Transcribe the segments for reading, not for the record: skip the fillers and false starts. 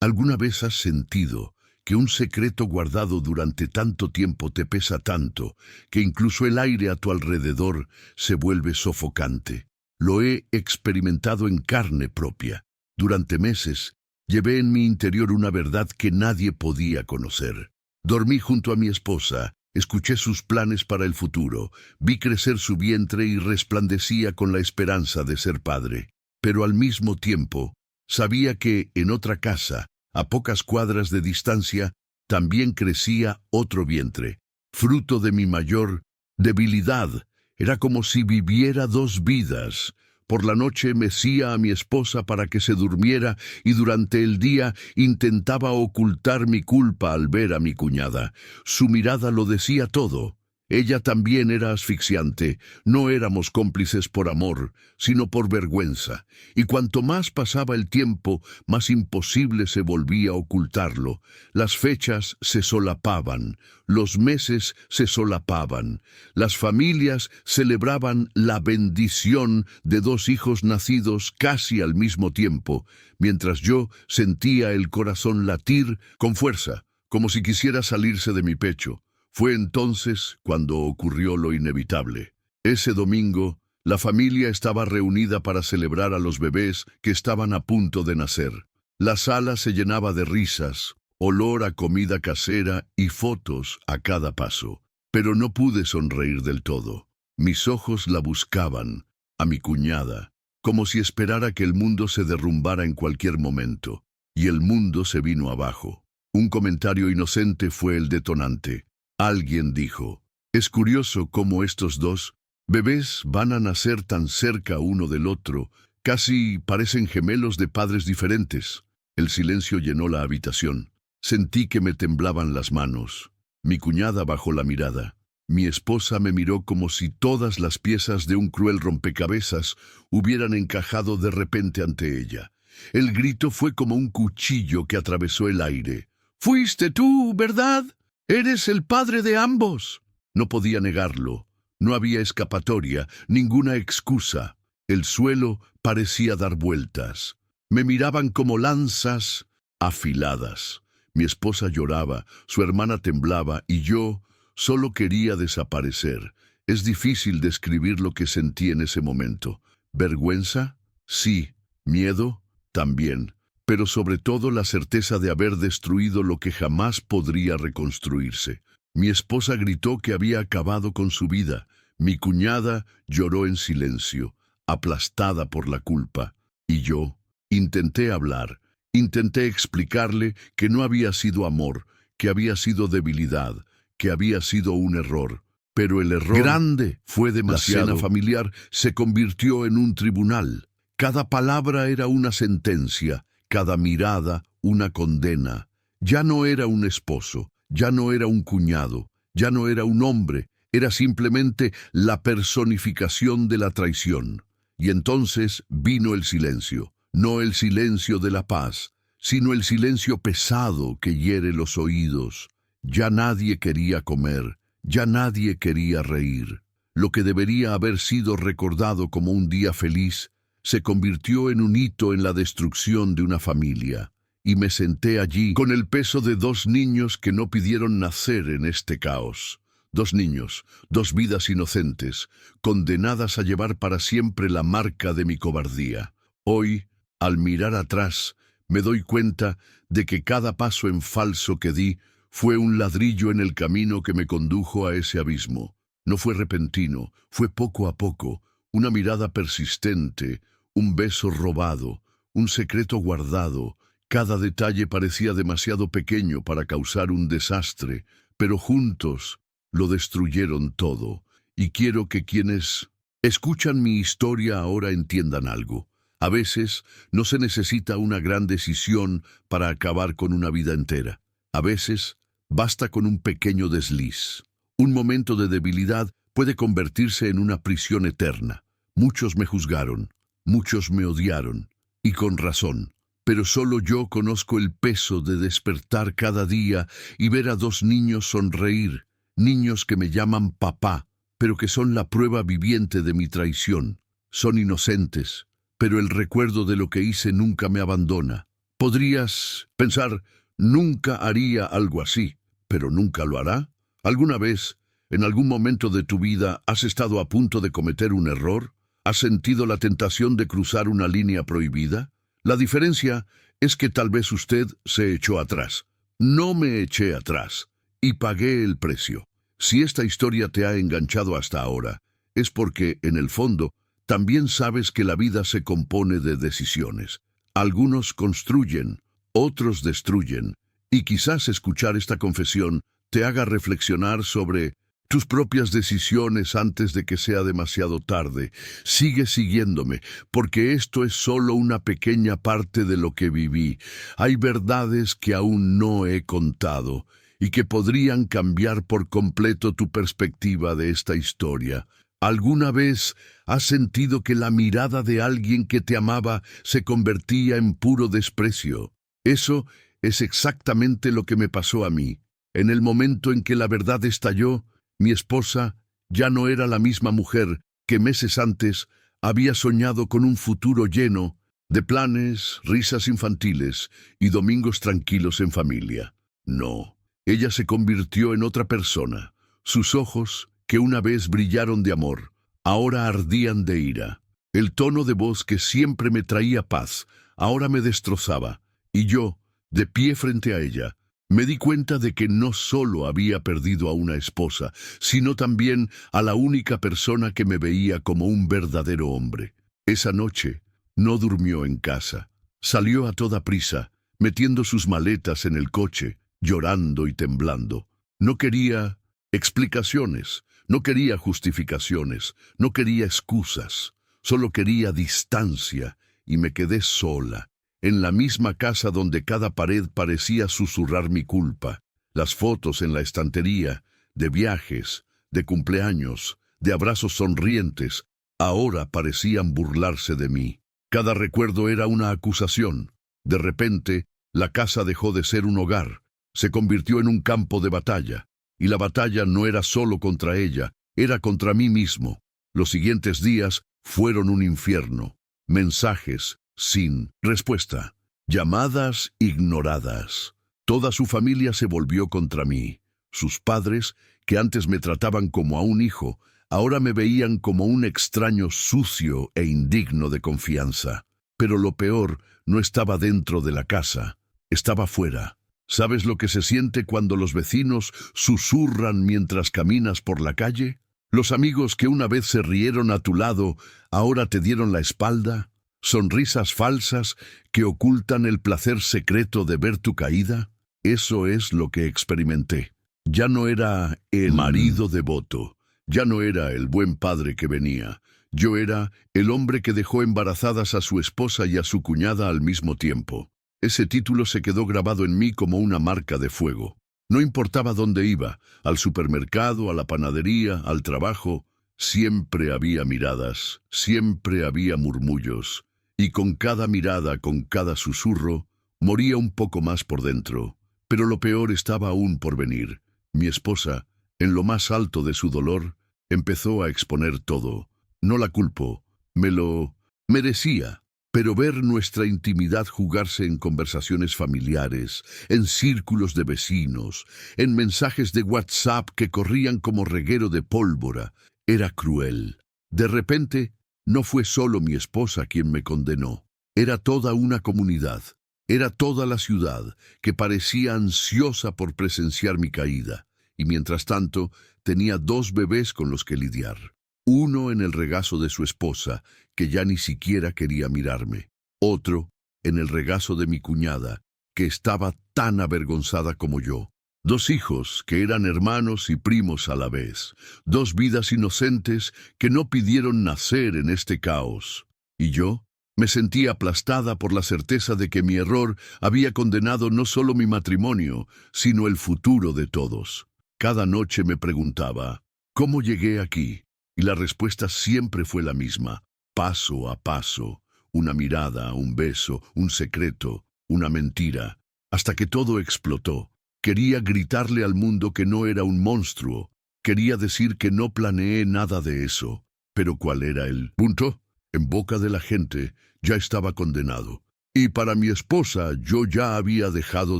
¿Alguna vez has sentido que un secreto guardado durante tanto tiempo te pesa tanto que incluso el aire a tu alrededor se vuelve sofocante? Lo he experimentado en carne propia. Durante meses, llevé en mi interior una verdad que nadie podía conocer. Dormí junto a mi esposa, escuché sus planes para el futuro, vi crecer su vientre y resplandecía con la esperanza de ser padre. Pero al mismo tiempo, sabía que en otra casa, a pocas cuadras de distancia, también crecía otro vientre, fruto de mi mayor debilidad. Era como si viviera dos vidas. Por la noche mecía a mi esposa para que se durmiera y durante el día intentaba ocultar mi culpa al ver a mi cuñada. Su mirada lo decía todo. Ella también era asfixiante. No éramos cómplices por amor, sino por vergüenza. Y cuanto más pasaba el tiempo, más imposible se volvía ocultarlo. Las fechas se solapaban, los meses se solapaban. Las familias celebraban la bendición de dos hijos nacidos casi al mismo tiempo, mientras yo sentía el corazón latir con fuerza, como si quisiera salirse de mi pecho. Fue entonces cuando ocurrió lo inevitable. Ese domingo, la familia estaba reunida para celebrar a los bebés que estaban a punto de nacer. La sala se llenaba de risas, olor a comida casera y fotos a cada paso. Pero no pude sonreír del todo. Mis ojos la buscaban, a mi cuñada, como si esperara que el mundo se derrumbara en cualquier momento. Y el mundo se vino abajo. Un comentario inocente fue el detonante. Alguien dijo: es curioso cómo estos dos bebés van a nacer tan cerca uno del otro, casi parecen gemelos de padres diferentes. El silencio llenó la habitación. Sentí que me temblaban las manos. Mi cuñada bajó la mirada. Mi esposa me miró como si todas las piezas de un cruel rompecabezas hubieran encajado de repente ante ella. El grito fue como un cuchillo que atravesó el aire. «¡Fuiste tú, verdad! ¡Eres el padre de ambos!». No podía negarlo. No había escapatoria, ninguna excusa. El suelo parecía dar vueltas. Me miraban como lanzas afiladas. Mi esposa lloraba, su hermana temblaba y yo solo quería desaparecer. Es difícil describir lo que sentí en ese momento. ¿Vergüenza? Sí. ¿Miedo? También. Pero sobre todo la certeza de haber destruido lo que jamás podría reconstruirse. Mi esposa gritó que había acabado con su vida. Mi cuñada lloró en silencio, aplastada por la culpa. Y yo intenté hablar, intenté explicarle que no había sido amor, que había sido debilidad, que había sido un error. Pero el error grande fue demasiado. La cena familiar se convirtió en un tribunal. Cada palabra era una sentencia. Cada mirada, una condena. Ya no era un esposo, ya no era un cuñado, ya no era un hombre, era simplemente la personificación de la traición. Y entonces vino el silencio, no el silencio de la paz, sino el silencio pesado que hiere los oídos. Ya nadie quería comer, ya nadie quería reír. Lo que debería haber sido recordado como un día feliz, se convirtió en un hito en la destrucción de una familia, y me senté allí con el peso de dos niños que no pidieron nacer en este caos. Dos niños, dos vidas inocentes, condenadas a llevar para siempre la marca de mi cobardía. Hoy, al mirar atrás, me doy cuenta de que cada paso en falso que di fue un ladrillo en el camino que me condujo a ese abismo. No fue repentino, fue poco a poco, una mirada persistente, un beso robado, un secreto guardado. Cada detalle parecía demasiado pequeño para causar un desastre, pero juntos lo destruyeron todo. Y quiero que quienes escuchan mi historia ahora entiendan algo. A veces no se necesita una gran decisión para acabar con una vida entera. A veces basta con un pequeño desliz. Un momento de debilidad puede convertirse en una prisión eterna. Muchos me juzgaron. Muchos me odiaron, y con razón, pero solo yo conozco el peso de despertar cada día y ver a dos niños sonreír, niños que me llaman papá, pero que son la prueba viviente de mi traición. Son inocentes, pero el recuerdo de lo que hice nunca me abandona. Podrías pensar, nunca haría algo así, pero nunca lo hará. ¿Alguna vez, en algún momento de tu vida, has estado a punto de cometer un error? ¿Has sentido la tentación de cruzar una línea prohibida? La diferencia es que tal vez usted se echó atrás. No me eché atrás y pagué el precio. Si esta historia te ha enganchado hasta ahora, es porque, en el fondo, también sabes que la vida se compone de decisiones. Algunos construyen, otros destruyen, y quizás escuchar esta confesión te haga reflexionar sobre tus propias decisiones antes de que sea demasiado tarde. Sigue siguiéndome, porque esto es solo una pequeña parte de lo que viví. Hay verdades que aún no he contado y que podrían cambiar por completo tu perspectiva de esta historia. ¿Alguna vez has sentido que la mirada de alguien que te amaba se convertía en puro desprecio? Eso es exactamente lo que me pasó a mí. En el momento en que la verdad estalló, mi esposa ya no era la misma mujer que meses antes había soñado con un futuro lleno de planes, risas infantiles y domingos tranquilos en familia. No, ella se convirtió en otra persona. Sus ojos, que una vez brillaron de amor, ahora ardían de ira. El tono de voz que siempre me traía paz, ahora me destrozaba, y yo, de pie frente a ella, me di cuenta de que no solo había perdido a una esposa, sino también a la única persona que me veía como un verdadero hombre. Esa noche no durmió en casa. Salió a toda prisa, metiendo sus maletas en el coche, llorando y temblando. No quería explicaciones, no quería justificaciones, no quería excusas, solo quería distancia, y me quedé sola, en la misma casa donde cada pared parecía susurrar mi culpa. Las fotos en la estantería, de viajes, de cumpleaños, de abrazos sonrientes, ahora parecían burlarse de mí. Cada recuerdo era una acusación. De repente, la casa dejó de ser un hogar, se convirtió en un campo de batalla, y la batalla no era solo contra ella, era contra mí mismo. Los siguientes días fueron un infierno. Mensajes sin respuesta, llamadas ignoradas. Toda su familia se volvió contra mí. Sus padres, que antes me trataban como a un hijo, ahora me veían como un extraño sucio e indigno de confianza. Pero lo peor no estaba dentro de la casa, estaba fuera. ¿Sabes lo que se siente cuando los vecinos susurran mientras caminas por la calle? Los amigos que una vez se rieron a tu lado, ahora te dieron la espalda. Sonrisas falsas que ocultan el placer secreto de ver tu caída. Eso es lo que experimenté. Ya no era el marido devoto, ya no era el buen padre que venía. Yo era el hombre que dejó embarazadas a su esposa y a su cuñada al mismo tiempo. Ese título se quedó grabado en mí como una marca de fuego. No importaba dónde iba, al supermercado, a la panadería, al trabajo, siempre había miradas, siempre había murmullos. Y con cada mirada, con cada susurro, moría un poco más por dentro. Pero lo peor estaba aún por venir. Mi esposa, en lo más alto de su dolor, empezó a exponer todo. No la culpo, me lo merecía. Pero ver nuestra intimidad jugarse en conversaciones familiares, en círculos de vecinos, en mensajes de WhatsApp que corrían como reguero de pólvora, era cruel. De repente, no fue solo mi esposa quien me condenó. Era toda una comunidad, era toda la ciudad que parecía ansiosa por presenciar mi caída. Y mientras tanto, tenía 2 bebés con los que lidiar. Uno en el regazo de su esposa, que ya ni siquiera quería mirarme. Otro en el regazo de mi cuñada, que estaba tan avergonzada como yo. 2 hijos que eran hermanos y primos a la vez. 2 vidas inocentes que no pidieron nacer en este caos. Y yo me sentí aplastada por la certeza de que mi error había condenado no solo mi matrimonio, sino el futuro de todos. Cada noche me preguntaba, ¿cómo llegué aquí? Y la respuesta siempre fue la misma, paso a paso, una mirada, un beso, un secreto, una mentira, hasta que todo explotó. Quería gritarle al mundo que no era un monstruo, quería decir que no planeé nada de eso. Pero ¿cuál era el punto? En boca de la gente ya estaba condenado. Y para mi esposa yo ya había dejado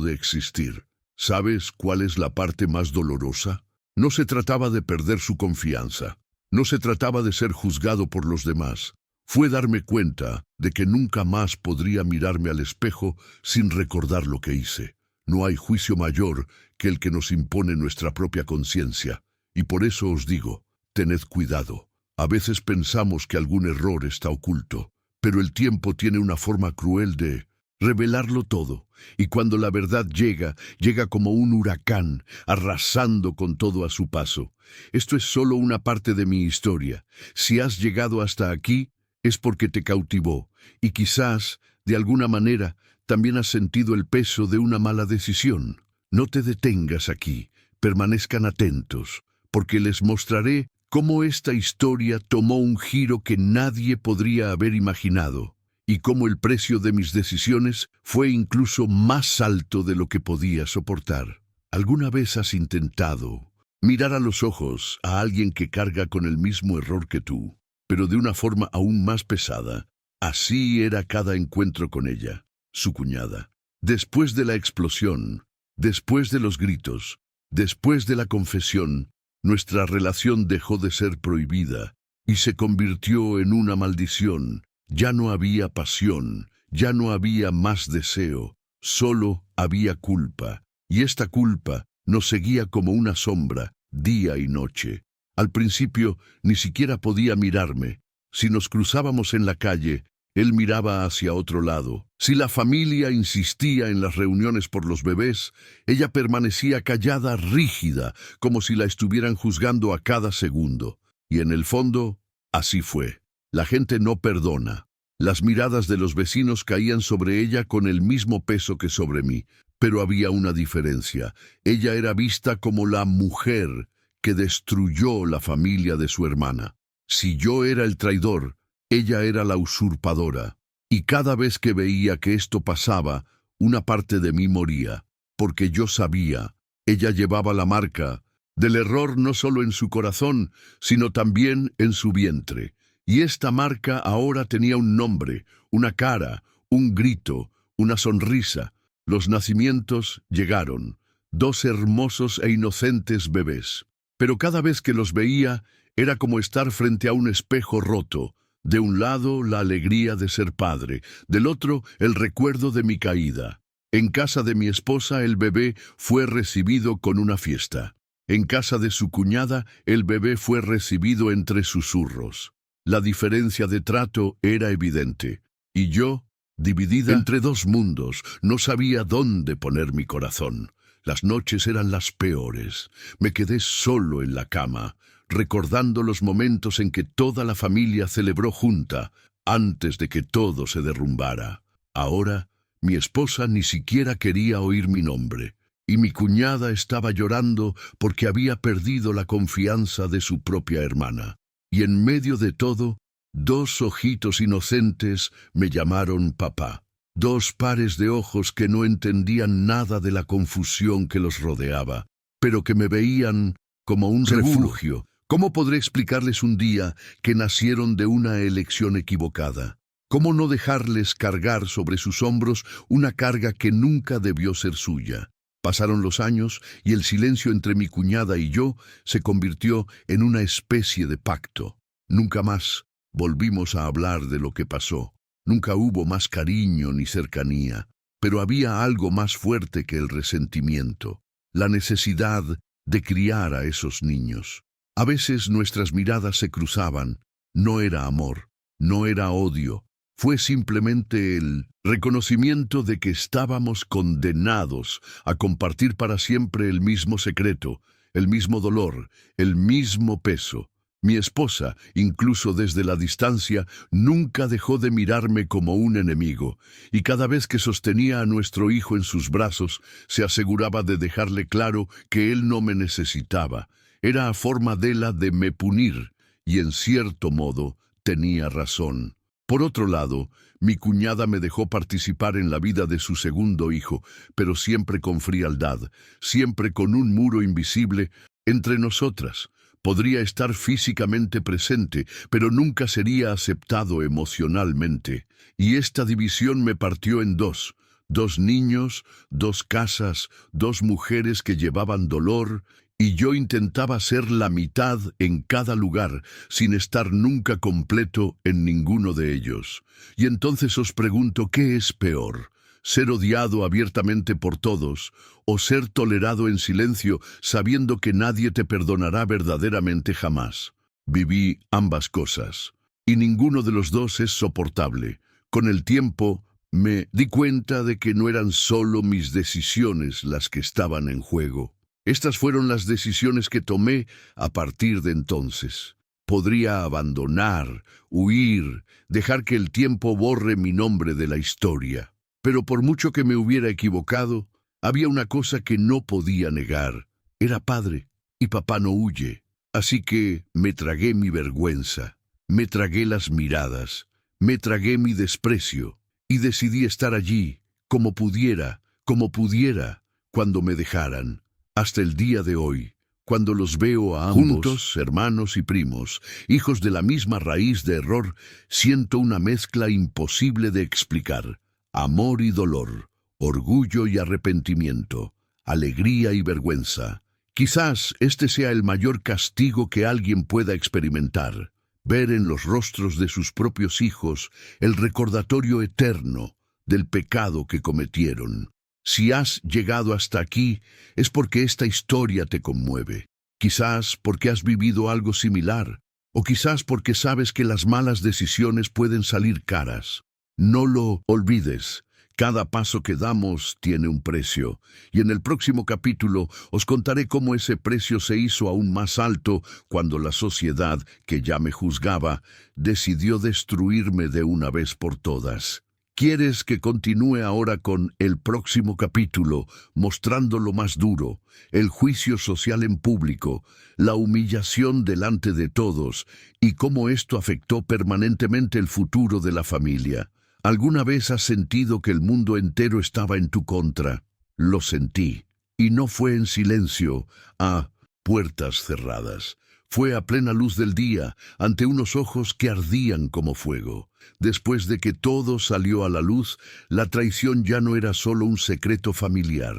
de existir. ¿Sabes cuál es la parte más dolorosa? No se trataba de perder su confianza. No se trataba de ser juzgado por los demás. Fue darme cuenta de que nunca más podría mirarme al espejo sin recordar lo que hice. No hay juicio mayor que el que nos impone nuestra propia conciencia. Y por eso os digo, tened cuidado. A veces pensamos que algún error está oculto, pero el tiempo tiene una forma cruel de revelarlo todo. Y cuando la verdad llega, llega como un huracán, arrasando con todo a su paso. Esto es solo una parte de mi historia. Si has llegado hasta aquí, es porque te cautivó, y quizás, de alguna manera, también has sentido el peso de una mala decisión. No te detengas aquí, permanezcan atentos, porque les mostraré cómo esta historia tomó un giro que nadie podría haber imaginado, y cómo el precio de mis decisiones fue incluso más alto de lo que podía soportar. ¿Alguna vez has intentado mirar a los ojos a alguien que carga con el mismo error que tú, pero de una forma aún más pesada? Así era cada encuentro con ella, su cuñada. Después de la explosión, después de los gritos, después de la confesión, nuestra relación dejó de ser prohibida y se convirtió en una maldición. Ya no había pasión, ya no había más deseo, solo había culpa. Y esta culpa nos seguía como una sombra, día y noche. Al principio ni siquiera podía mirarme. Si nos cruzábamos en la calle, él miraba hacia otro lado. Si la familia insistía en las reuniones por los bebés, ella permanecía callada, rígida, como si la estuvieran juzgando a cada segundo. Y en el fondo, así fue. La gente no perdona. Las miradas de los vecinos caían sobre ella con el mismo peso que sobre mí. Pero había una diferencia. Ella era vista como la mujer que destruyó la familia de su hermana. Si yo era el traidor, ella era la usurpadora. Y cada vez que veía que esto pasaba, una parte de mí moría. Porque yo sabía, ella llevaba la marca del error no solo en su corazón, sino también en su vientre. Y esta marca ahora tenía un nombre, una cara, un grito, una sonrisa. Los nacimientos llegaron, 2 hermosos e inocentes bebés. Pero cada vez que los veía, era como estar frente a un espejo roto. De un lado, la alegría de ser padre, del otro, el recuerdo de mi caída. En casa de mi esposa, el bebé fue recibido con una fiesta. En casa de su cuñada, el bebé fue recibido entre susurros. La diferencia de trato era evidente. Y yo, dividida entre 2 mundos, no sabía dónde poner mi corazón. Las noches eran las peores. Me quedé solo en la cama, recordando los momentos en que toda la familia celebró junta, antes de que todo se derrumbara. Ahora, mi esposa ni siquiera quería oír mi nombre, y mi cuñada estaba llorando porque había perdido la confianza de su propia hermana. Y en medio de todo, 2 ojitos inocentes me llamaron papá. 2 pares de ojos que no entendían nada de la confusión que los rodeaba, pero que me veían como un refugio. ¿Cómo podré explicarles un día que nacieron de una elección equivocada? ¿Cómo no dejarles cargar sobre sus hombros una carga que nunca debió ser suya? Pasaron los años y el silencio entre mi cuñada y yo se convirtió en una especie de pacto. Nunca más volvimos a hablar de lo que pasó. Nunca hubo más cariño ni cercanía, pero había algo más fuerte que el resentimiento, la necesidad de criar a esos niños. A veces nuestras miradas se cruzaban. No era amor, no era odio. Fue simplemente el reconocimiento de que estábamos condenados a compartir para siempre el mismo secreto, el mismo dolor, el mismo peso. Mi esposa, incluso desde la distancia, nunca dejó de mirarme como un enemigo, y cada vez que sostenía a nuestro hijo en sus brazos, se aseguraba de dejarle claro que él no me necesitaba. Era a forma de me punir, y en cierto modo tenía razón. Por otro lado, mi cuñada me dejó participar en la vida de su segundo hijo, pero siempre con frialdad, siempre con un muro invisible entre nosotras, Podría estar físicamente presente, pero nunca sería aceptado emocionalmente. Y esta división me partió en dos. Dos niños, dos casas, dos mujeres que llevaban dolor, y yo intentaba ser la mitad en cada lugar, sin estar nunca completo en ninguno de ellos. Y entonces os pregunto, ¿qué es peor? ¿Ser odiado abiertamente por todos, o ser tolerado en silencio, sabiendo que nadie te perdonará verdaderamente jamás? Viví ambas cosas, y ninguno de los dos es soportable. Con el tiempo, me di cuenta de que no eran solo mis decisiones las que estaban en juego. Estas fueron las decisiones que tomé a partir de entonces. Podría abandonar, huir, dejar que el tiempo borre mi nombre de la historia. Pero por mucho que me hubiera equivocado, había una cosa que no podía negar. Era padre, y papá no huye. Así que me tragué mi vergüenza, me tragué las miradas, me tragué mi desprecio, y decidí estar allí, como pudiera, cuando me dejaran. Hasta el día de hoy, cuando los veo a ambos, juntos, hermanos y primos, hijos de la misma raíz de error, siento una mezcla imposible de explicar. Amor y dolor, orgullo y arrepentimiento, alegría y vergüenza. Quizás este sea el mayor castigo que alguien pueda experimentar, ver en los rostros de sus propios hijos el recordatorio eterno del pecado que cometieron. Si has llegado hasta aquí, es porque esta historia te conmueve. Quizás porque has vivido algo similar, o quizás porque sabes que las malas decisiones pueden salir caras. No lo olvides, cada paso que damos tiene un precio, y en el próximo capítulo os contaré cómo ese precio se hizo aún más alto cuando la sociedad, que ya me juzgaba, decidió destruirme de una vez por todas. ¿Quieres que continúe ahora con el próximo capítulo, mostrando lo más duro, el juicio social en público, la humillación delante de todos, y cómo esto afectó permanentemente el futuro de la familia? ¿Alguna vez has sentido que el mundo entero estaba en tu contra? Lo sentí, y no fue en silencio, a puertas cerradas. Fue a plena luz del día, ante unos ojos que ardían como fuego. Después de que todo salió a la luz, la traición ya no era solo un secreto familiar.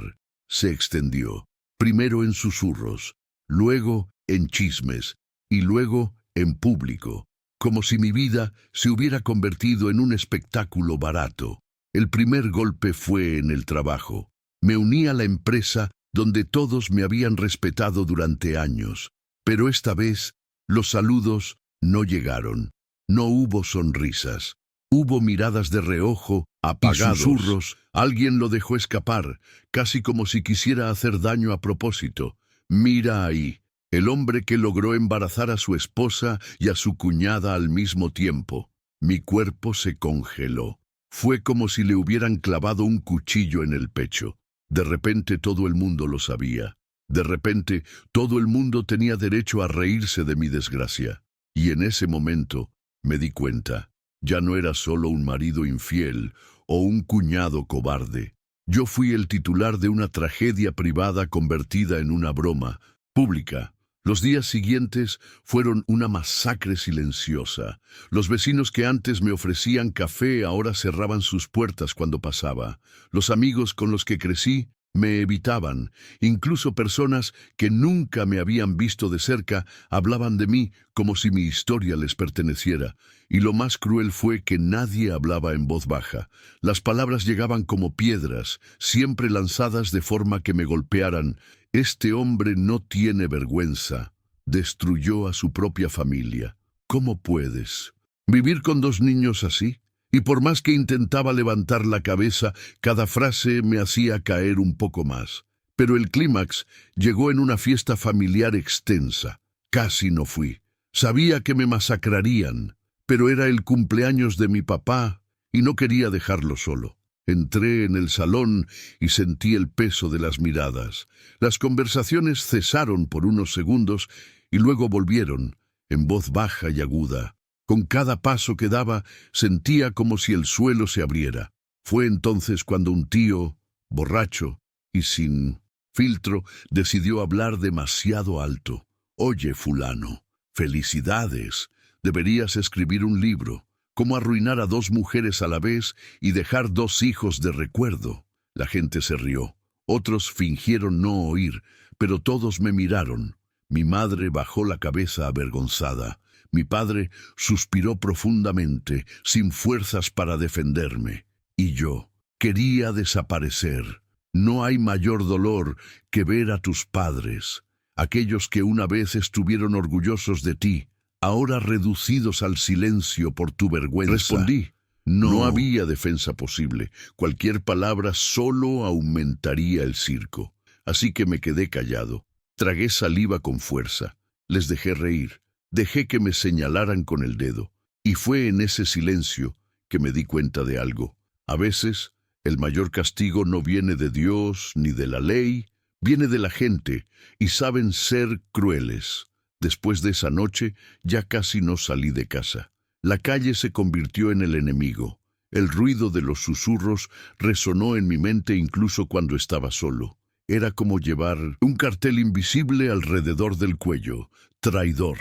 Se extendió, primero en susurros, luego en chismes, y luego en público, como si mi vida se hubiera convertido en un espectáculo barato. El primer golpe fue en el trabajo. Me uní a la empresa donde todos me habían respetado durante años. Pero esta vez, los saludos no llegaron. No hubo sonrisas. Hubo miradas de reojo, apagados. Y susurros. Alguien lo dejó escapar, casi como si quisiera hacer daño a propósito. Mira ahí, el hombre que logró embarazar a su esposa y a su cuñada al mismo tiempo. Mi cuerpo se congeló. Fue como si le hubieran clavado un cuchillo en el pecho. De repente todo el mundo lo sabía. De repente, todo el mundo tenía derecho a reírse de mi desgracia. Y en ese momento, me di cuenta, ya no era solo un marido infiel o un cuñado cobarde. Yo fui el titular de una tragedia privada convertida en una broma pública. Los días siguientes fueron una masacre silenciosa. Los vecinos que antes me ofrecían café ahora cerraban sus puertas cuando pasaba. Los amigos con los que crecí me evitaban, incluso personas que nunca me habían visto de cerca hablaban de mí como si mi historia les perteneciera. Y lo más cruel fue que nadie hablaba en voz baja. Las palabras llegaban como piedras, siempre lanzadas de forma que me golpearan. Este hombre no tiene vergüenza. Destruyó a su propia familia. ¿Cómo puedes vivir con 2 niños así? Y por más que intentaba levantar la cabeza, cada frase me hacía caer un poco más. Pero el clímax llegó en una fiesta familiar extensa. Casi no fui. Sabía que me masacrarían, pero era el cumpleaños de mi papá y no quería dejarlo solo. Entré en el salón y sentí el peso de las miradas. Las conversaciones cesaron por unos segundos y luego volvieron, en voz baja y aguda. Con cada paso que daba, sentía como si el suelo se abriera. Fue entonces cuando un tío, borracho y sin filtro, decidió hablar demasiado alto. Oye, fulano, felicidades. Deberías escribir un libro. Cómo arruinar a 2 mujeres a la vez y dejar 2 hijos de recuerdo. La gente se rió. Otros fingieron no oír, pero todos me miraron. Mi madre bajó la cabeza avergonzada. Mi padre suspiró profundamente, sin fuerzas para defenderme. Y yo quería desaparecer. No hay mayor dolor que ver a tus padres, aquellos que una vez estuvieron orgullosos de ti, ahora reducidos al silencio por tu vergüenza. Respondí. No había defensa posible. Cualquier palabra solo aumentaría el circo. Así que me quedé callado. Tragué saliva con fuerza. Les dejé reír. Dejé que me señalaran con el dedo. Y fue en ese silencio que me di cuenta de algo. A veces, el mayor castigo no viene de Dios ni de la ley, viene de la gente, y saben ser crueles. Después de esa noche, ya casi no salí de casa. La calle se convirtió en el enemigo. El ruido de los susurros resonó en mi mente incluso cuando estaba solo. Era como llevar un cartel invisible alrededor del cuello. Traidor,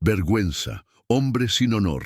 vergüenza, hombre sin honor.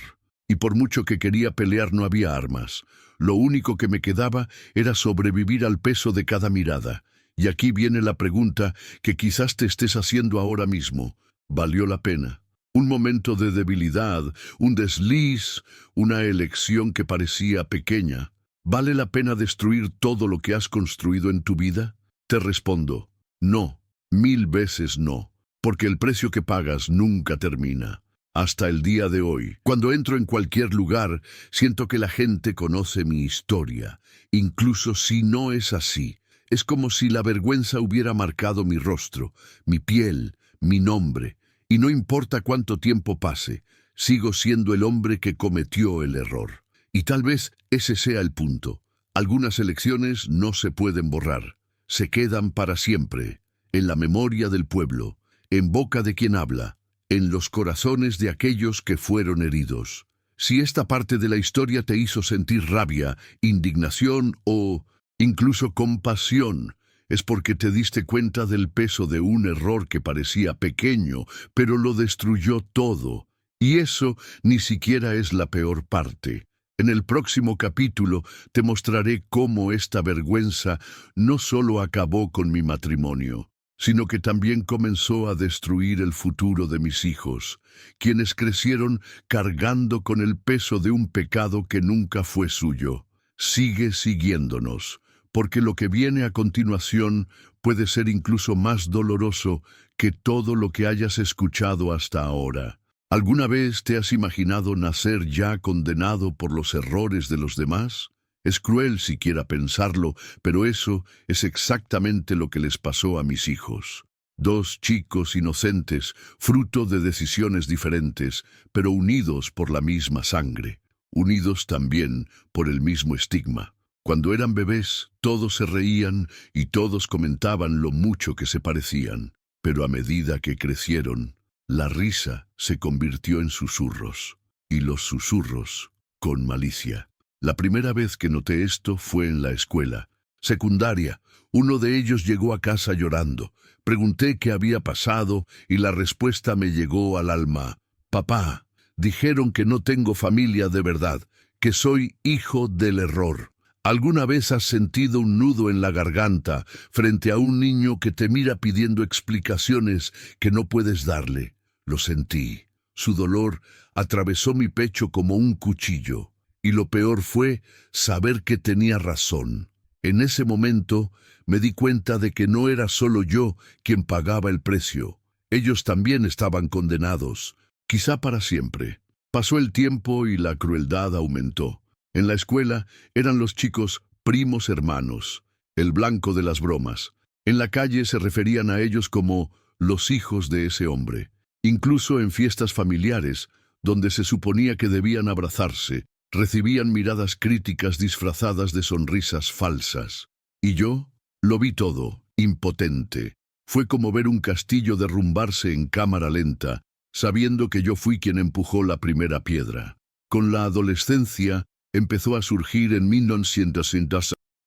Y por mucho que quería pelear no había armas. Lo único que me quedaba era sobrevivir al peso de cada mirada. Y aquí viene la pregunta que quizás te estés haciendo ahora mismo. ¿Valió la pena? Un momento de debilidad, un desliz, una elección que parecía pequeña. ¿Vale la pena destruir todo lo que has construido en tu vida? Te respondo, no, 1000 veces no, porque el precio que pagas nunca termina. Hasta el día de hoy, cuando entro en cualquier lugar, siento que la gente conoce mi historia, incluso si no es así. Es como si la vergüenza hubiera marcado mi rostro, mi piel, mi nombre, y no importa cuánto tiempo pase, sigo siendo el hombre que cometió el error. Y tal vez ese sea el punto. Algunas elecciones no se pueden borrar, se quedan para siempre, en la memoria del pueblo, en boca de quien habla, en los corazones de aquellos que fueron heridos. Si esta parte de la historia te hizo sentir rabia, indignación o incluso compasión, es porque te diste cuenta del peso de un error que parecía pequeño, pero lo destruyó todo. Y eso ni siquiera es la peor parte. En el próximo capítulo te mostraré cómo esta vergüenza no solo acabó con mi matrimonio, sino que también comenzó a destruir el futuro de mis hijos, quienes crecieron cargando con el peso de un pecado que nunca fue suyo. Sigue siguiéndonos, porque lo que viene a continuación puede ser incluso más doloroso que todo lo que hayas escuchado hasta ahora. ¿Alguna vez te has imaginado nacer ya condenado por los errores de los demás? Es cruel siquiera pensarlo, pero eso es exactamente lo que les pasó a mis hijos. 2 chicos inocentes, fruto de decisiones diferentes, pero unidos por la misma sangre, unidos también por el mismo estigma. Cuando eran bebés, todos se reían y todos comentaban lo mucho que se parecían, pero a medida que crecieron, la risa se convirtió en susurros, y los susurros con malicia. La primera vez que noté esto fue en la escuela secundaria. Uno de ellos llegó a casa llorando. Pregunté qué había pasado y la respuesta me llegó al alma. Papá, dijeron que no tengo familia de verdad, que soy hijo del error. ¿Alguna vez has sentido un nudo en la garganta frente a un niño que te mira pidiendo explicaciones que no puedes darle? Lo sentí. Su dolor atravesó mi pecho como un cuchillo. Y lo peor fue saber que tenía razón. En ese momento me di cuenta de que no era solo yo quien pagaba el precio. Ellos también estaban condenados, quizá para siempre. Pasó el tiempo y la crueldad aumentó. En la escuela eran los chicos primos hermanos, el blanco de las bromas. En la calle se referían a ellos como los hijos de ese hombre. Incluso en fiestas familiares, donde se suponía que debían abrazarse, recibían miradas críticas disfrazadas de sonrisas falsas. Y yo lo vi todo, impotente. Fue como ver un castillo derrumbarse en cámara lenta, sabiendo que yo fui quien empujó la primera piedra. Con la adolescencia empezó a surgir en 1960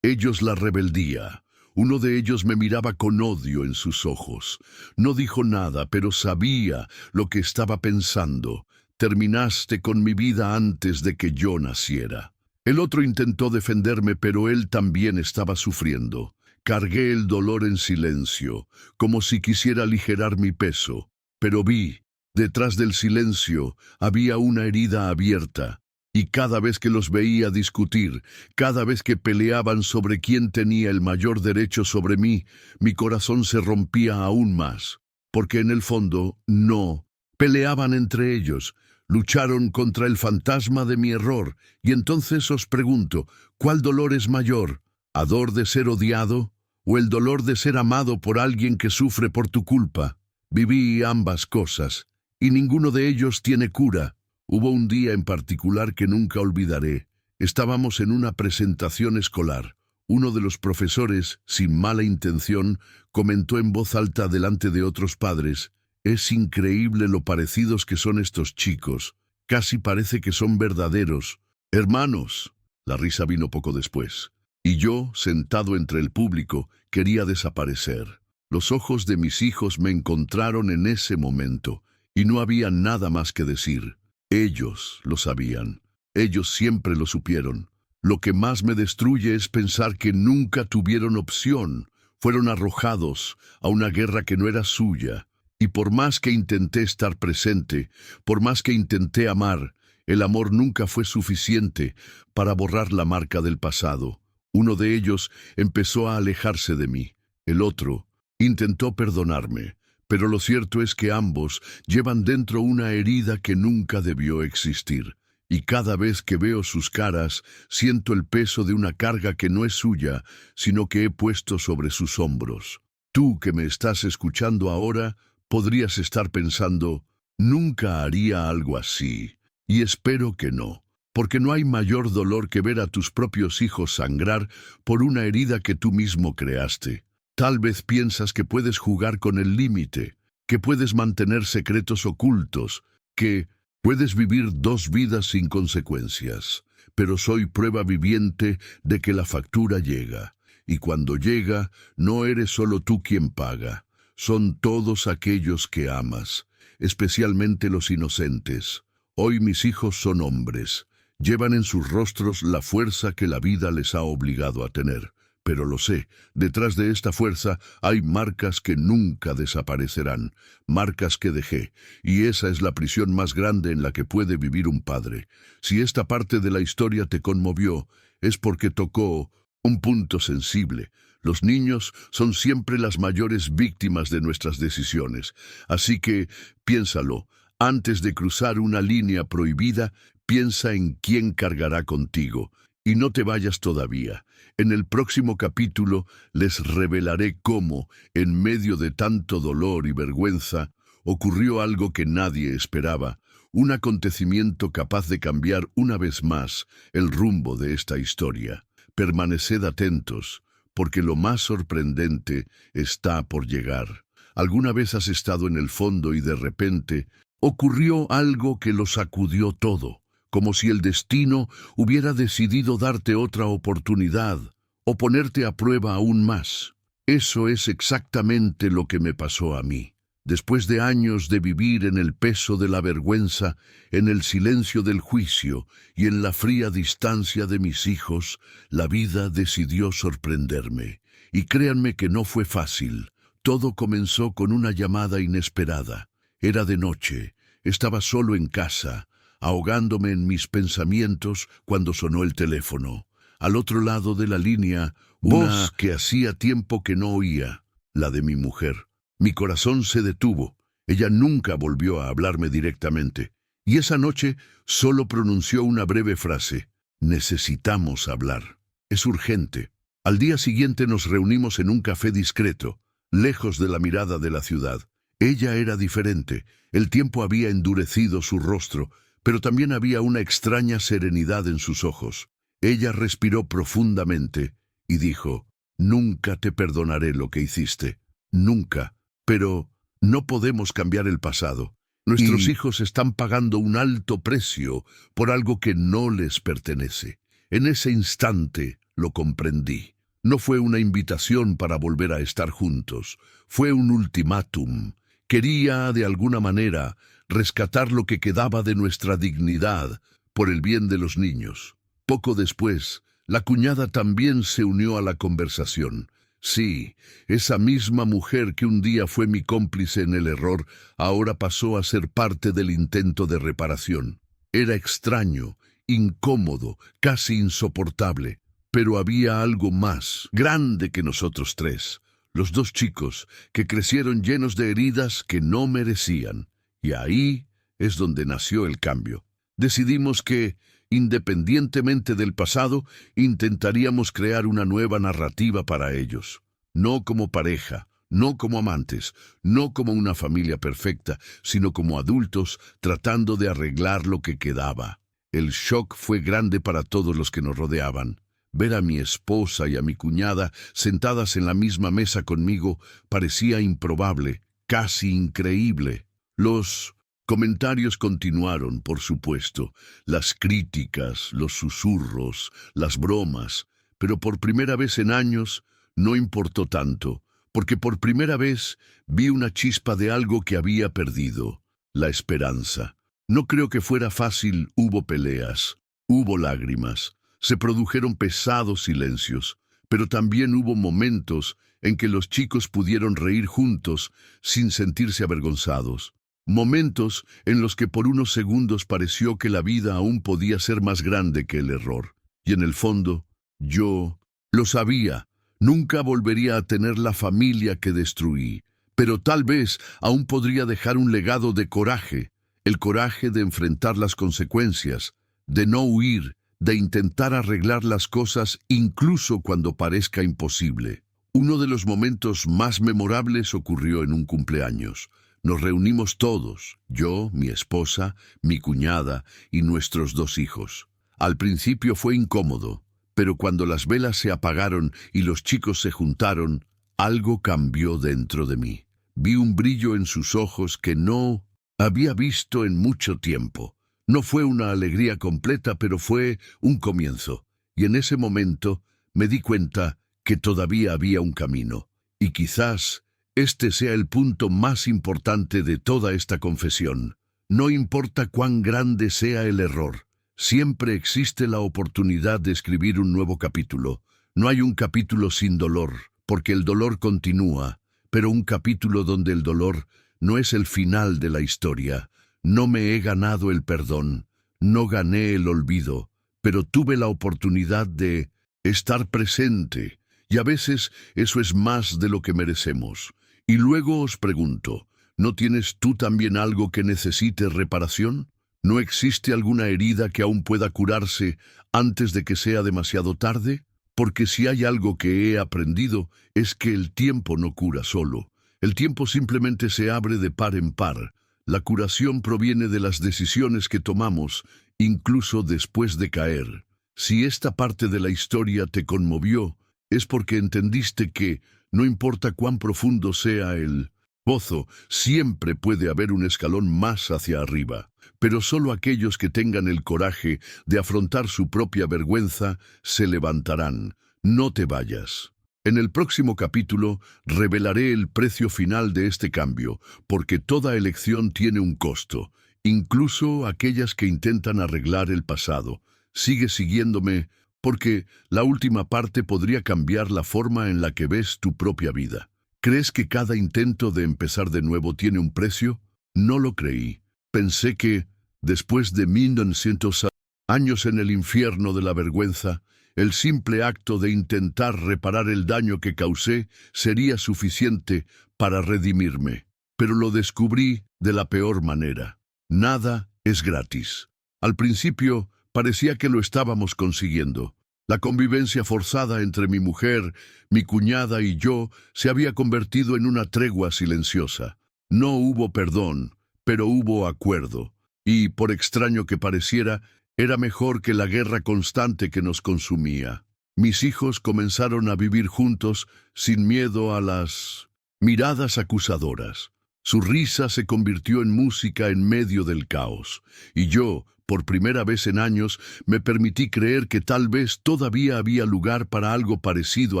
ellos la rebeldía, Uno de ellos me miraba con odio en sus ojos. No dijo nada, pero sabía lo que estaba pensando. Terminaste con mi vida antes de que yo naciera. El otro intentó defenderme, pero él también estaba sufriendo. Cargué el dolor en silencio, como si quisiera aligerar mi peso. Pero vi, detrás del silencio, había una herida abierta. Y cada vez que los veía discutir, cada vez que peleaban sobre quién tenía el mayor derecho sobre mí, mi corazón se rompía aún más. Porque en el fondo, no. Peleaban entre ellos. Lucharon contra el fantasma de mi error. Y entonces os pregunto, ¿cuál dolor es mayor? ¿Ador de ser odiado? ¿O el dolor de ser amado por alguien que sufre por tu culpa? Viví ambas cosas, y ninguno de ellos tiene cura. Hubo un día en particular que nunca olvidaré. Estábamos en una presentación escolar. Uno de los profesores, sin mala intención, comentó en voz alta delante de otros padres: «Es increíble lo parecidos que son estos chicos. Casi parece que son verdaderos. Hermanos». La risa vino poco después. Y yo, sentado entre el público, quería desaparecer. Los ojos de mis hijos me encontraron en ese momento, y no había nada más que decir. Ellos lo sabían. Ellos siempre lo supieron. Lo que más me destruye es pensar que nunca tuvieron opción. Fueron arrojados a una guerra que no era suya. Y por más que intenté estar presente, por más que intenté amar, el amor nunca fue suficiente para borrar la marca del pasado. Uno de ellos empezó a alejarse de mí. El otro intentó perdonarme. Pero lo cierto es que ambos llevan dentro una herida que nunca debió existir. Y cada vez que veo sus caras, siento el peso de una carga que no es suya, sino que he puesto sobre sus hombros. Tú que me estás escuchando ahora, podrías estar pensando: «Nunca haría algo así». Y espero que no, porque no hay mayor dolor que ver a tus propios hijos sangrar por una herida que tú mismo creaste. Tal vez piensas que puedes jugar con el límite, que puedes mantener secretos ocultos, que puedes vivir dos vidas sin consecuencias. Pero soy prueba viviente de que la factura llega. Y cuando llega, no eres solo tú quien paga. Son todos aquellos que amas, especialmente los inocentes. Hoy mis hijos son hombres. Llevan en sus rostros la fuerza que la vida les ha obligado a tener. Pero lo sé, detrás de esta fuerza hay marcas que nunca desaparecerán, marcas que dejé, y esa es la prisión más grande en la que puede vivir un padre. Si esta parte de la historia te conmovió, es porque tocó un punto sensible. Los niños son siempre las mayores víctimas de nuestras decisiones, así que piénsalo. Antes de cruzar una línea prohibida, piensa en quién cargará contigo. Y no te vayas todavía. En el próximo capítulo les revelaré cómo, en medio de tanto dolor y vergüenza, ocurrió algo que nadie esperaba, un acontecimiento capaz de cambiar una vez más el rumbo de esta historia. Permaneced atentos, porque lo más sorprendente está por llegar. ¿Alguna vez has estado en el fondo y de repente ocurrió algo que lo sacudió todo? Como si el destino hubiera decidido darte otra oportunidad o ponerte a prueba aún más. Eso es exactamente lo que me pasó a mí. Después de años de vivir en el peso de la vergüenza, en el silencio del juicio y en la fría distancia de mis hijos, la vida decidió sorprenderme. Y créanme que no fue fácil. Todo comenzó con una llamada inesperada. Era de noche, estaba solo en casa, ahogándome en mis pensamientos cuando sonó el teléfono. Al otro lado de la línea, una voz que hacía tiempo que no oía, la de mi mujer. Mi corazón se detuvo. Ella nunca volvió a hablarme directamente. Y esa noche solo pronunció una breve frase: «Necesitamos hablar. Es urgente». Al día siguiente nos reunimos en un café discreto, lejos de la mirada de la ciudad. Ella era diferente. El tiempo había endurecido su rostro, pero también había una extraña serenidad en sus ojos. Ella respiró profundamente y dijo: «Nunca te perdonaré lo que hiciste. Nunca. Pero no podemos cambiar el pasado. Nuestros hijos están pagando un alto precio por algo que no les pertenece». En ese instante lo comprendí. No fue una invitación para volver a estar juntos, fue un ultimátum. Quería, de alguna manera, rescatar lo que quedaba de nuestra dignidad por el bien de los niños. Poco después, la cuñada también se unió a la conversación. Sí, esa misma mujer que un día fue mi cómplice en el error, ahora pasó a ser parte del intento de reparación. Era extraño, incómodo, casi insoportable. Pero había algo más grande que nosotros tres, los dos chicos que crecieron llenos de heridas que no merecían. Y ahí es donde nació el cambio. Decidimos que, independientemente del pasado, intentaríamos crear una nueva narrativa para ellos. No como pareja, no como amantes, no como una familia perfecta, sino como adultos tratando de arreglar lo que quedaba. El shock fue grande para todos los que nos rodeaban. Ver a mi esposa y a mi cuñada sentadas en la misma mesa conmigo parecía improbable, casi increíble. Los comentarios continuaron, por supuesto, las críticas, los susurros, las bromas, pero por primera vez en años no importó tanto, porque por primera vez vi una chispa de algo que había perdido, la esperanza. No creo que fuera fácil, hubo peleas, hubo lágrimas. Se produjeron pesados silencios, pero también hubo momentos en que los chicos pudieron reír juntos sin sentirse avergonzados. Momentos en los que por unos segundos pareció que la vida aún podía ser más grande que el error. Y en el fondo, yo lo sabía, nunca volvería a tener la familia que destruí, pero tal vez aún podría dejar un legado de coraje, el coraje de enfrentar las consecuencias, de no huir, de intentar arreglar las cosas incluso cuando parezca imposible. Uno de los momentos más memorables ocurrió en un cumpleaños. Nos reunimos todos, yo, mi esposa, mi cuñada y nuestros dos hijos. Al principio fue incómodo, pero cuando las velas se apagaron y los chicos se juntaron, algo cambió dentro de mí. Vi un brillo en sus ojos que no había visto en mucho tiempo. No fue una alegría completa, pero fue un comienzo. Y en ese momento me di cuenta que todavía había un camino. Y quizás este sea el punto más importante de toda esta confesión. No importa cuán grande sea el error, siempre existe la oportunidad de escribir un nuevo capítulo. No hay un capítulo sin dolor, porque el dolor continúa, pero un capítulo donde el dolor no es el final de la historia. No me he ganado el perdón, no gané el olvido, pero tuve la oportunidad de estar presente, y a veces eso es más de lo que merecemos. Y luego os pregunto, ¿no tienes tú también algo que necesite reparación? ¿No existe alguna herida que aún pueda curarse antes de que sea demasiado tarde? Porque si hay algo que he aprendido es que el tiempo no cura solo. El tiempo simplemente se abre de par en par. La curación proviene de las decisiones que tomamos, incluso después de caer. Si esta parte de la historia te conmovió, es porque entendiste que, no importa cuán profundo sea el pozo, siempre puede haber un escalón más hacia arriba. Pero solo aquellos que tengan el coraje de afrontar su propia vergüenza se levantarán. No te vayas. En el próximo capítulo revelaré el precio final de este cambio, porque toda elección tiene un costo, incluso aquellas que intentan arreglar el pasado. Sigue siguiéndome, porque la última parte podría cambiar la forma en la que ves tu propia vida. ¿Crees que cada intento de empezar de nuevo tiene un precio? No lo creí. Pensé que, después de 1900 años en el infierno de la vergüenza, el simple acto de intentar reparar el daño que causé sería suficiente para redimirme. Pero lo descubrí de la peor manera. Nada es gratis. Al principio parecía que lo estábamos consiguiendo. La convivencia forzada entre mi mujer, mi cuñada y yo se había convertido en una tregua silenciosa. No hubo perdón, pero hubo acuerdo. Y, por extraño que pareciera, era mejor que la guerra constante que nos consumía. Mis hijos comenzaron a vivir juntos sin miedo a las miradas acusadoras. Su risa se convirtió en música en medio del caos, y yo, Por primera vez en años me permití creer que tal vez todavía había lugar para algo parecido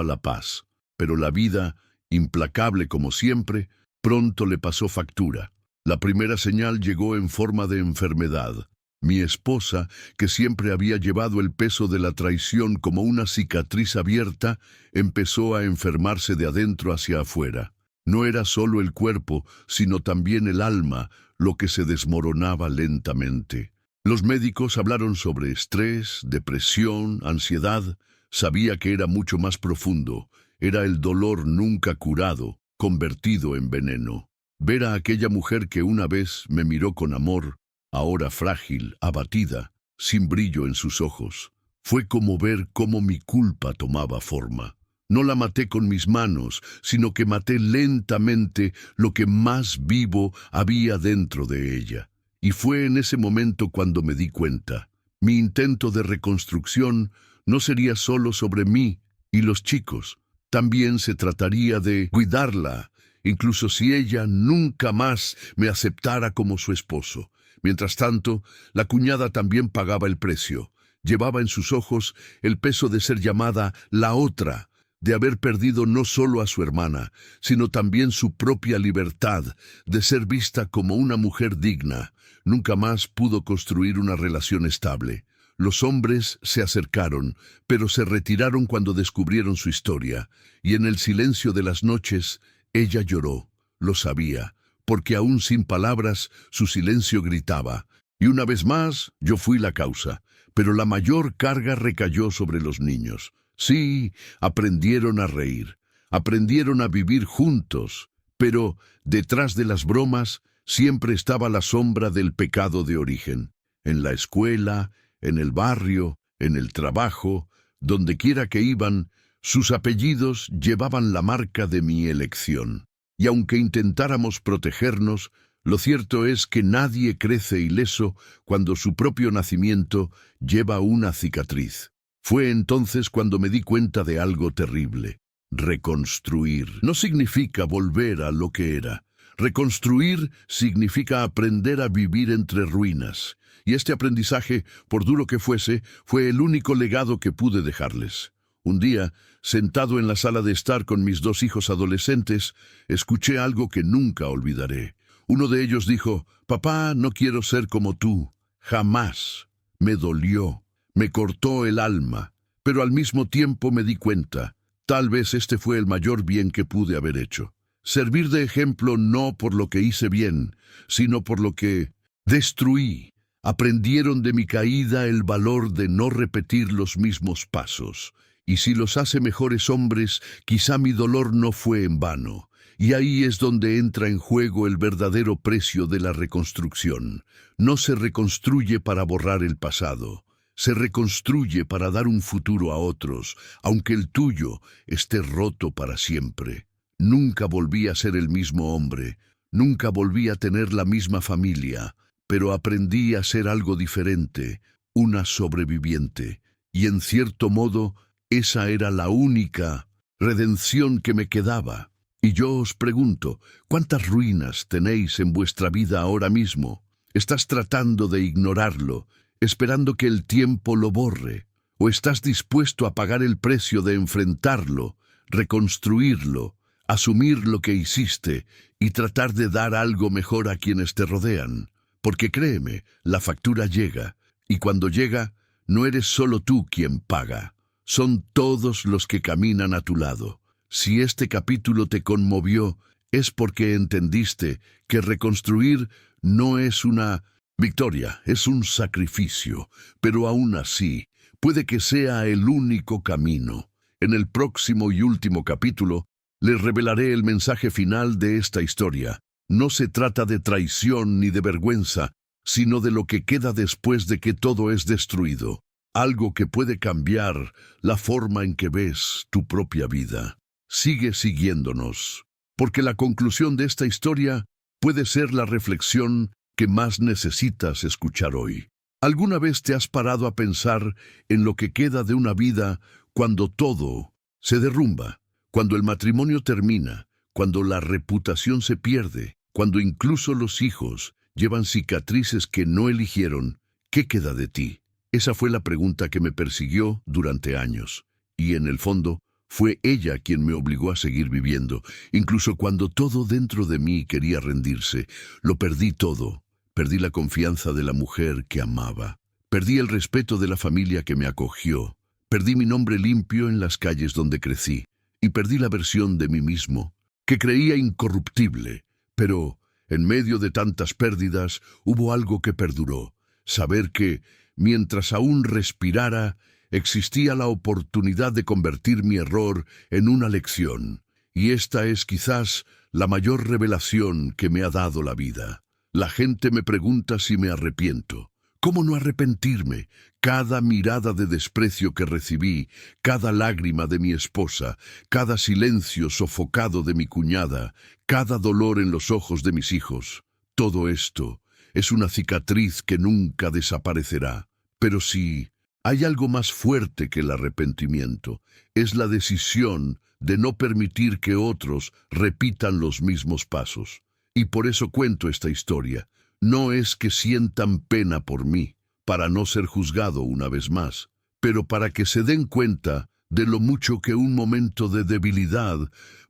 a la paz. Pero la vida, implacable como siempre, pronto le pasó factura. La primera señal llegó en forma de enfermedad. Mi esposa, que siempre había llevado el peso de la traición como una cicatriz abierta, empezó a enfermarse de adentro hacia afuera. No era solo el cuerpo, sino también el alma, lo que se desmoronaba lentamente. Los médicos hablaron sobre estrés, depresión, ansiedad. Sabía que era mucho más profundo. Era el dolor nunca curado, convertido en veneno. Ver a aquella mujer que una vez me miró con amor, ahora frágil, abatida, sin brillo en sus ojos, fue como ver cómo mi culpa tomaba forma. No la maté con mis manos, sino que maté lentamente lo que más vivo había dentro de ella. Y fue en ese momento cuando me di cuenta. Mi intento de reconstrucción no sería solo sobre mí y los chicos. También se trataría de cuidarla, incluso si ella nunca más me aceptara como su esposo. Mientras tanto, la cuñada también pagaba el precio. Llevaba en sus ojos el peso de ser llamada la otra, de haber perdido no solo a su hermana, sino también su propia libertad, de ser vista como una mujer digna. Nunca más pudo construir una relación estable. Los hombres se acercaron, pero se retiraron cuando descubrieron su historia, y en el silencio de las noches, ella lloró. Lo sabía, porque aún sin palabras, su silencio gritaba. Y una vez más, yo fui la causa, pero la mayor carga recayó sobre los niños. Sí, aprendieron a reír, aprendieron a vivir juntos, pero detrás de las bromas siempre estaba la sombra del pecado de origen. En la escuela, en el barrio, en el trabajo, donde quiera que iban, sus apellidos llevaban la marca de mi elección. Y aunque intentáramos protegernos, lo cierto es que nadie crece ileso cuando su propio nacimiento lleva una cicatriz. Fue entonces cuando me di cuenta de algo terrible. Reconstruir no significa volver a lo que era. Reconstruir significa aprender a vivir entre ruinas. Y este aprendizaje, por duro que fuese, fue el único legado que pude dejarles. Un día, sentado en la sala de estar con mis dos hijos adolescentes, escuché algo que nunca olvidaré. Uno de ellos dijo: «Papá, no quiero ser como tú. Jamás». Me dolió, me cortó el alma, pero al mismo tiempo me di cuenta. Tal vez este fue el mayor bien que pude haber hecho. Servir de ejemplo no por lo que hice bien, sino por lo que destruí. Aprendieron de mi caída el valor de no repetir los mismos pasos. Y si los hace mejores hombres, quizá mi dolor no fue en vano. Y ahí es donde entra en juego el verdadero precio de la reconstrucción. No se reconstruye para borrar el pasado. Se reconstruye para dar un futuro a otros, aunque el tuyo esté roto para siempre. Nunca volví a ser el mismo hombre. Nunca volví a tener la misma familia. Pero aprendí a ser algo diferente, una sobreviviente. Y en cierto modo, esa era la única redención que me quedaba. Y yo os pregunto, ¿cuántas ruinas tenéis en vuestra vida ahora mismo? ¿Estás tratando de ignorarlo, esperando que el tiempo lo borre? ¿O estás dispuesto a pagar el precio de enfrentarlo, reconstruirlo, asumir lo que hiciste y tratar de dar algo mejor a quienes te rodean? Porque créeme, la factura llega, y cuando llega, no eres solo tú quien paga. Son todos los que caminan a tu lado. Si este capítulo te conmovió, es porque entendiste que reconstruir no es una victoria, es un sacrificio, pero aún así, puede que sea el único camino. En el próximo y último capítulo, les revelaré el mensaje final de esta historia. No se trata de traición ni de vergüenza, sino de lo que queda después de que todo es destruido. Algo que puede cambiar la forma en que ves tu propia vida. Sigue siguiéndonos, porque la conclusión de esta historia puede ser la reflexión que más necesitas escuchar hoy. ¿Alguna vez te has parado a pensar en lo que queda de una vida cuando todo se derrumba, cuando el matrimonio termina, cuando la reputación se pierde, cuando incluso los hijos llevan cicatrices que no eligieron? ¿Qué queda de ti? Esa fue la pregunta que me persiguió durante años. Y en el fondo, fue ella quien me obligó a seguir viviendo. Incluso cuando todo dentro de mí quería rendirse, lo perdí todo. Perdí la confianza de la mujer que amaba. Perdí el respeto de la familia que me acogió. Perdí mi nombre limpio en las calles donde crecí. Y perdí la versión de mí mismo, que creía incorruptible. Pero, en medio de tantas pérdidas, hubo algo que perduró. Saber que, mientras aún respirara, existía la oportunidad de convertir mi error en una lección. Y esta es quizás la mayor revelación que me ha dado la vida. La gente me pregunta si me arrepiento. ¿Cómo no arrepentirme? Cada mirada de desprecio que recibí, cada lágrima de mi esposa, cada silencio sofocado de mi cuñada, cada dolor en los ojos de mis hijos, todo esto es una cicatriz que nunca desaparecerá. Pero sí, hay algo más fuerte que el arrepentimiento. Es la decisión de no permitir que otros repitan los mismos pasos. Y por eso cuento esta historia. No es que sientan pena por mí, para no ser juzgado una vez más, pero para que se den cuenta de lo mucho que un momento de debilidad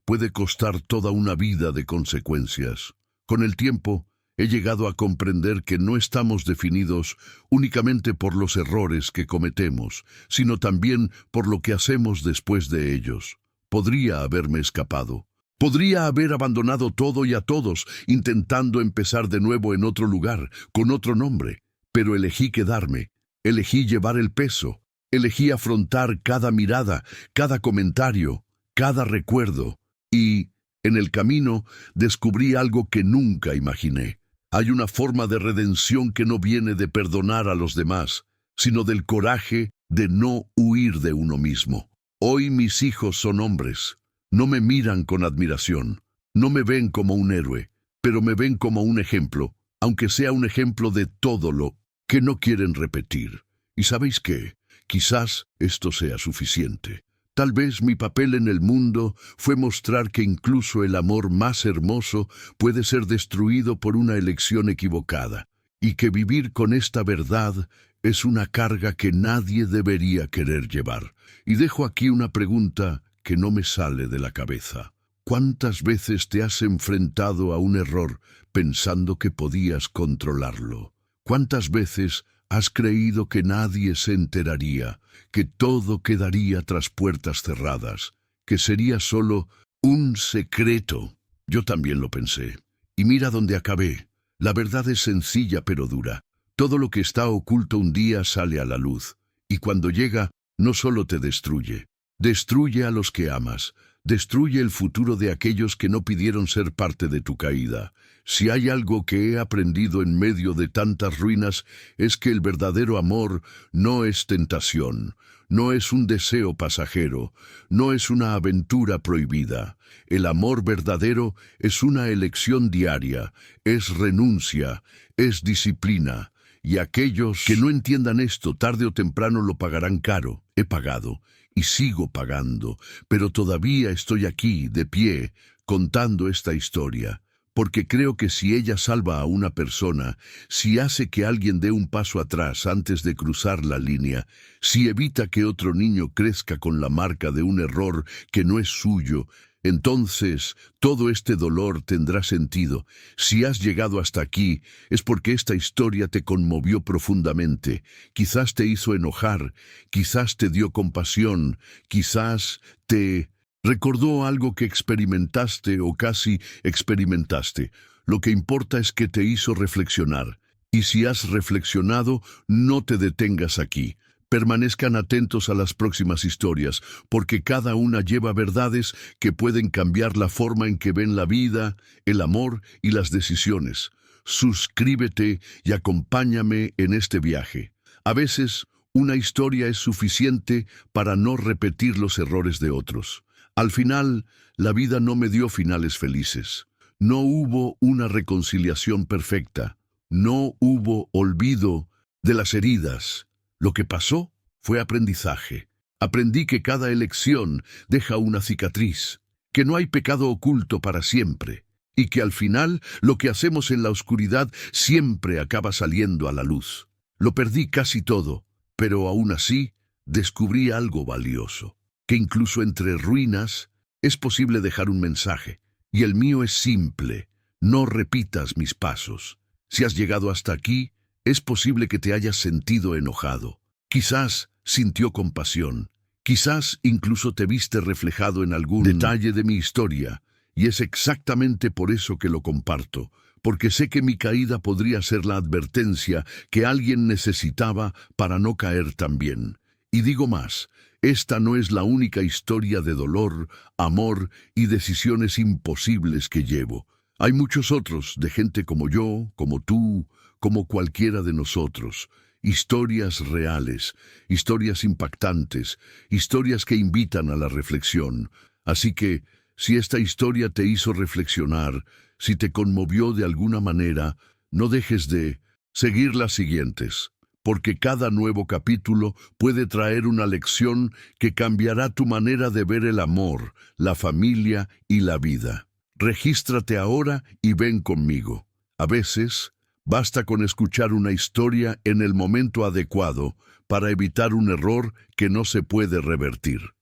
puede costar toda una vida de consecuencias. Con el tiempo, he llegado a comprender que no estamos definidos únicamente por los errores que cometemos, sino también por lo que hacemos después de ellos. Podría haberme escapado. Podría haber abandonado todo y a todos, intentando empezar de nuevo en otro lugar, con otro nombre. Pero elegí quedarme, elegí llevar el peso, elegí afrontar cada mirada, cada comentario, cada recuerdo. Y, en el camino, descubrí algo que nunca imaginé. Hay una forma de redención que no viene de perdonar a los demás, sino del coraje de no huir de uno mismo. Hoy mis hijos son hombres. No me miran con admiración, no me ven como un héroe, pero me ven como un ejemplo, aunque sea un ejemplo de todo lo que no quieren repetir. ¿Y sabéis qué? Quizás esto sea suficiente. Tal vez mi papel en el mundo fue mostrar que incluso el amor más hermoso puede ser destruido por una elección equivocada, y que vivir con esta verdad es una carga que nadie debería querer llevar. Y dejo aquí una pregunta que no me sale de la cabeza. ¿Cuántas veces te has enfrentado a un error pensando que podías controlarlo? ¿Cuántas veces has creído que nadie se enteraría, que todo quedaría tras puertas cerradas, que sería solo un secreto? Yo también lo pensé. Y mira dónde acabé. La verdad es sencilla pero dura. Todo lo que está oculto un día sale a la luz. Y cuando llega, no solo te destruye. Destruye a los que amas, destruye el futuro de aquellos que no pidieron ser parte de tu caída. Si hay algo que he aprendido en medio de tantas ruinas, es que el verdadero amor no es tentación, no es un deseo pasajero, no es una aventura prohibida. El amor verdadero es una elección diaria, es renuncia, es disciplina. Y aquellos que no entiendan esto, tarde o temprano lo pagarán caro. He pagado. Y sigo pagando, pero todavía estoy aquí, de pie, contando esta historia, porque creo que si ella salva a una persona, si hace que alguien dé un paso atrás antes de cruzar la línea, si evita que otro niño crezca con la marca de un error que no es suyo, entonces todo este dolor tendrá sentido. Si has llegado hasta aquí, es porque esta historia te conmovió profundamente. Quizás te hizo enojar, quizás te dio compasión, quizás te recordó algo que experimentaste o casi experimentaste. Lo que importa es que te hizo reflexionar. Y si has reflexionado, no te detengas aquí. Permanezcan atentos a las próximas historias, porque cada una lleva verdades que pueden cambiar la forma en que ven la vida, el amor y las decisiones. Suscríbete y acompáñame en este viaje. A veces, una historia es suficiente para no repetir los errores de otros. Al final, la vida no me dio finales felices. No hubo una reconciliación perfecta. No hubo olvido de las heridas. Lo que pasó fue aprendizaje. Aprendí que cada elección deja una cicatriz, que no hay pecado oculto para siempre, y que al final lo que hacemos en la oscuridad siempre acaba saliendo a la luz. Lo perdí casi todo, pero aún así descubrí algo valioso, que incluso entre ruinas es posible dejar un mensaje, y el mío es simple: no repitas mis pasos. Si has llegado hasta aquí, es posible que te hayas sentido enojado. Quizás sintió compasión, quizás incluso te viste reflejado en algún detalle de mi historia, y es exactamente por eso que lo comparto, porque sé que mi caída podría ser la advertencia que alguien necesitaba para no caer también. Y digo más, esta no es la única historia de dolor, amor y decisiones imposibles que llevo. Hay muchos otros, de gente como yo, como tú, como cualquiera de nosotros. Historias reales, historias impactantes, historias que invitan a la reflexión. Así que, si esta historia te hizo reflexionar, si te conmovió de alguna manera, no dejes de seguir las siguientes, porque cada nuevo capítulo puede traer una lección que cambiará tu manera de ver el amor, la familia y la vida. Regístrate ahora y ven conmigo. A veces, basta con escuchar una historia en el momento adecuado para evitar un error que no se puede revertir.